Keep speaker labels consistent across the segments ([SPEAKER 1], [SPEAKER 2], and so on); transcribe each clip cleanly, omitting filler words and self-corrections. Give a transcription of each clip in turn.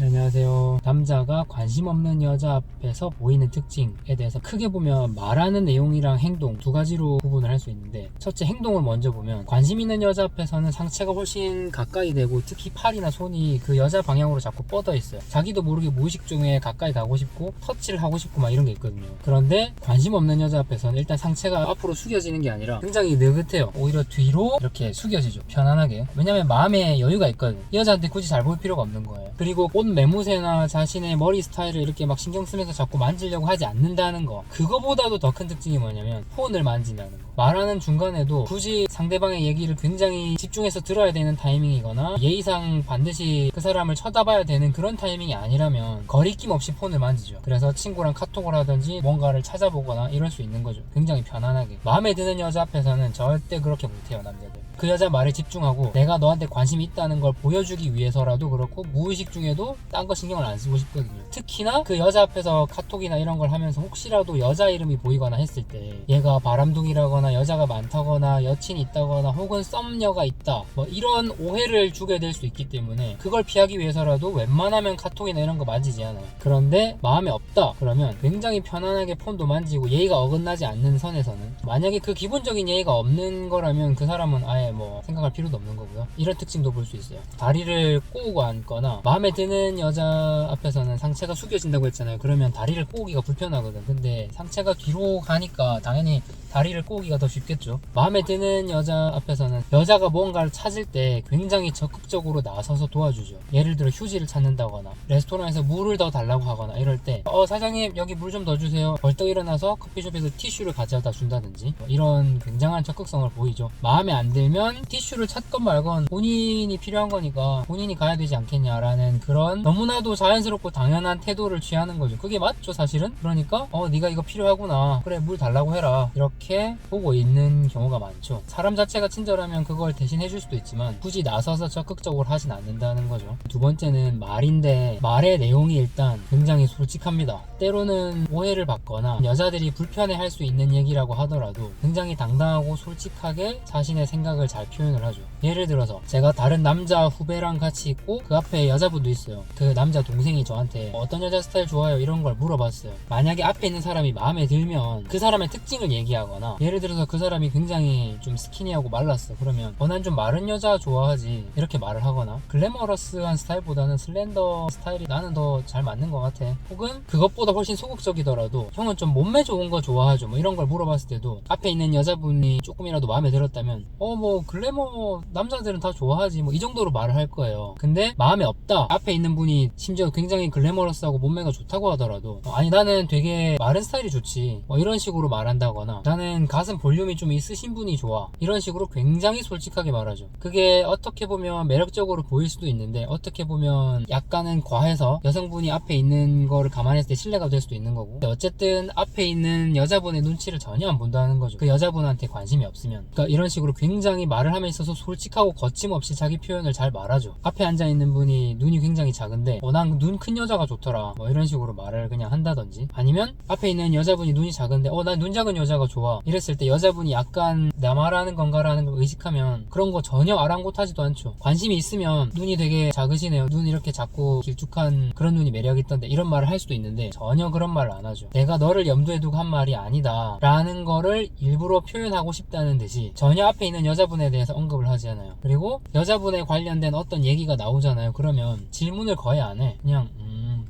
[SPEAKER 1] 네, 안녕하세요. 남자가 관심 없는 여자 앞에서 보이는 특징에 대해서 크게 보면 말하는 내용이랑 행동 두 가지로 구분을 할 수 있는데, 첫째 행동을 먼저 보면 관심 있는 여자 앞에서는 상체가 훨씬 가까이 되고 특히 팔이나 손이 그 여자 방향으로 자꾸 뻗어 있어요. 자기도 모르게 무의식 중에 가까이 가고 싶고 터치를 하고 싶고 막 이런 게 있거든요. 그런데 관심 없는 여자 앞에서는 일단 상체가 앞으로 숙여지는 게 아니라 굉장히 느긋해요. 오히려 뒤로 이렇게 숙여지죠. 편안하게. 왜냐면 마음에 여유가 있거든요. 이 여자한테 굳이 잘 볼 필요가 없는 거예요. 그리고 옷 매무새나 자신의 머리 스타일을 이렇게 막 신경 쓰면서 자꾸 만지려고 하지 않는다는 거, 그거보다도 더 큰 특징이 뭐냐면 폰을 만진다는 거. 말하는 중간에도 굳이 상대방의 얘기를 굉장히 집중해서 들어야 되는 타이밍이거나 예의상 반드시 그 사람을 쳐다봐야 되는 그런 타이밍이 아니라면 거리낌 없이 폰을 만지죠. 그래서 친구랑 카톡을 하든지 뭔가를 찾아보거나 이럴 수 있는 거죠. 굉장히 편안하게. 마음에 드는 여자 앞에서는 절대 그렇게 못해요, 남자들. 그 여자 말에 집중하고 내가 너한테 관심이 있다는 걸 보여주기 위해서라도 그렇고, 무의식 중에도 딴 거 신경을 안 쓰고 싶거든요. 특히나 그 여자 앞에서 카톡이나 이런 걸 하면서 혹시라도 여자 이름이 보이거나 했을 때 얘가 바람둥이라거나 여자가 많다거나 여친이 있다거나 혹은 썸녀가 있다 뭐 이런 오해를 주게 될 수 있기 때문에 그걸 피하기 위해서라도 웬만하면 카톡이나 이런 거 만지지 않아요. 그런데 마음에 없다 그러면 굉장히 편안하게 폰도 만지고 예의가 어긋나지 않는 선에서는, 만약에 그 기본적인 예의가 없는 거라면 그 사람은 아예 뭐 생각할 필요도 없는 거고요. 이런 특징도 볼 수 있어요. 다리를 꼬고 앉거나, 마음에 드는 여자 앞에서는 상체가 숙여진다고 했잖아요. 그러면 다리를 꼬기가 불편하거든. 근데 상체가 뒤로 가니까 당연히 다리를 꼬기가 더 쉽겠죠. 마음에 드는 여자 앞에서는 여자가 뭔가를 찾을 때 굉장히 적극적으로 나서서 도와주죠. 예를 들어 휴지를 찾는다거나 레스토랑에서 물을 더 달라고 하거나 이럴 때 사장님 여기 물 좀 더 주세요. 벌떡 일어나서 커피숍에서 티슈를 가져다 준다든지 이런 굉장한 적극성을 보이죠. 마음에 안 들면 티슈를 찾건 말건 본인이 필요한 거니까 본인이 가야 되지 않겠냐라는 그런 너무나도 자연스럽고 당연한 태도를 취하는 거죠. 그게 맞죠, 사실은. 그러니까 네가 이거 필요하구나, 그래 물 달라고 해라, 이렇게 보고 있는 경우가 많죠. 사람 자체가 친절하면 그걸 대신 해줄 수도 있지만 굳이 나서서 적극적으로 하진 않는다는 거죠. 두 번째는 말인데, 말의 내용이 일단 굉장히 솔직합니다. 때로는 오해를 받거나 여자들이 불편해할 수 있는 얘기라고 하더라도 굉장히 당당하고 솔직하게 자신의 생각을 잘 표현을 하죠. 예를 들어서 제가 다른 남자 후배랑 같이 있고 그 앞에 여자분도 있어요. 그 남자 동생이 저한테 어떤 여자 스타일 좋아요 이런 걸 물어봤어요. 만약에 앞에 있는 사람이 마음에 들면 그 사람의 특징을 얘기하거나, 예를 들어서 그 사람이 굉장히 좀 스키니하고 말랐어 그러면 난 좀 마른 여자 좋아하지 이렇게 말을 하거나, 글래머러스한 스타일보다는 슬렌더 스타일이 나는 더 잘 맞는 것 같아, 혹은 그것보다 훨씬 소극적이더라도 형은 좀 몸매 좋은 거 좋아하죠 뭐 이런 걸 물어봤을 때도 앞에 있는 여자분이 조금이라도 마음에 들었다면 뭐 글래머 남자들은 다 좋아하지 뭐 이 정도로 말을 할 거예요. 근데 마음에 없다, 앞에 있는 분이 심지어 굉장히 글래머러스하고 몸매가 좋다고 하더라도 아니 나는 되게 마른 스타일이 좋지 뭐 이런 식으로 말한다거나, 나는 가슴 볼륨이 좀 있으신 분이 좋아 이런 식으로 굉장히 솔직하게 말하죠. 그게 어떻게 보면 매력적으로 보일 수도 있는데 어떻게 보면 약간은 과해서 여성분이 앞에 있는 거를 감안했을 때 신뢰가 될 수도 있는 거고, 어쨌든 앞에 있는 여자분의 눈치를 전혀 안 본다는 거죠. 그 여자분한테 관심이 없으면. 그러니까 이런 식으로 굉장히 말을 함에 있어서 솔직하고 거침없이 자기 표현을 잘 말하죠. 앞에 앉아있는 분이 눈이 굉장히 작은데 난 눈 큰 여자가 좋더라 뭐 이런 식으로 말을 그냥 한다든지, 아니면 앞에 있는 여자분이 눈이 작은데 난 눈 작은 여자가 좋아 이랬을 때 여자분이 약간 나 말하는 건가라는 걸 의식하면 그런 거 전혀 아랑곳하지도 않죠. 관심이 있으면 눈이 되게 작으시네요, 눈 이렇게 작고 길쭉한 그런 눈이 매력있던데 이런 말을 할 수도 있는데 전혀 그런 말을 안 하죠. 내가 너를 염두에 두고 한 말이 아니다 라는 거를 일부러 표현하고 싶다는 듯이 전혀 앞에 있는 여자분에 대해서 언급을 하지 않아요. 그리고 여자분에 관련된 어떤 얘기가 나오잖아요. 그러면 질문을 거의 안 해. 그냥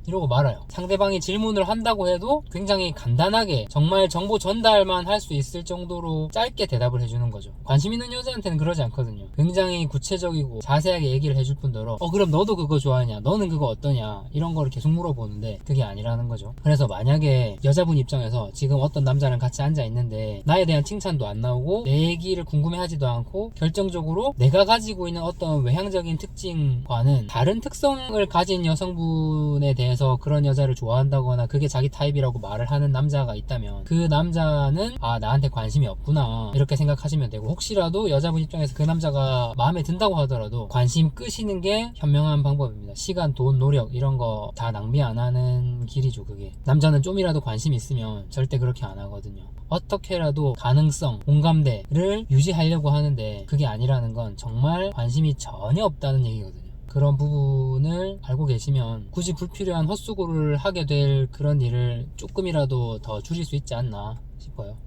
[SPEAKER 1] 이러고 말아요. 상대방이 질문을 한다고 해도 굉장히 간단하게 정말 정보 전달만 할 수 있을 정도로 짧게 대답을 해주는 거죠. 관심 있는 여자한테는 그러지 않거든요. 굉장히 구체적이고 자세하게 얘기를 해줄 뿐더러 그럼 너도 그거 좋아하냐, 너는 그거 어떠냐 이런 거를 계속 물어보는데 그게 아니라는 거죠. 그래서 만약에 여자분 입장에서 지금 어떤 남자랑 같이 앉아 있는데 나에 대한 칭찬도 안 나오고 내 얘기를 궁금해하지도 않고 결정적으로 내가 가지고 있는 어떤 외향적인 특징과는 다른 특성을 가진 여성분에 대해서 그런 여자를 좋아한다거나 그게 자기 타입이라고 말을 하는 남자가 있다면 그 남자는 나한테 관심이 없구나 이렇게 생각하시면 되고, 혹시라도 여자분 입장에서 그 남자가 마음에 든다고 하더라도 관심 끄시는 게 현명한 방법입니다. 시간, 돈, 노력 이런 거 다 낭비 안 하는 길이죠. 그게 남자는 좀이라도 관심 있으면 절대 그렇게 안 하거든요. 어떻게라도 가능성, 공감대를 유지하려고 하는데 그게 아니라는 건 정말 관심이 전혀 없다는 얘기거든요. 그런 부분을 알고 계시면 굳이 불필요한 헛수고를 하게 될 그런 일을 조금이라도 더 줄일 수 있지 않나 싶어요.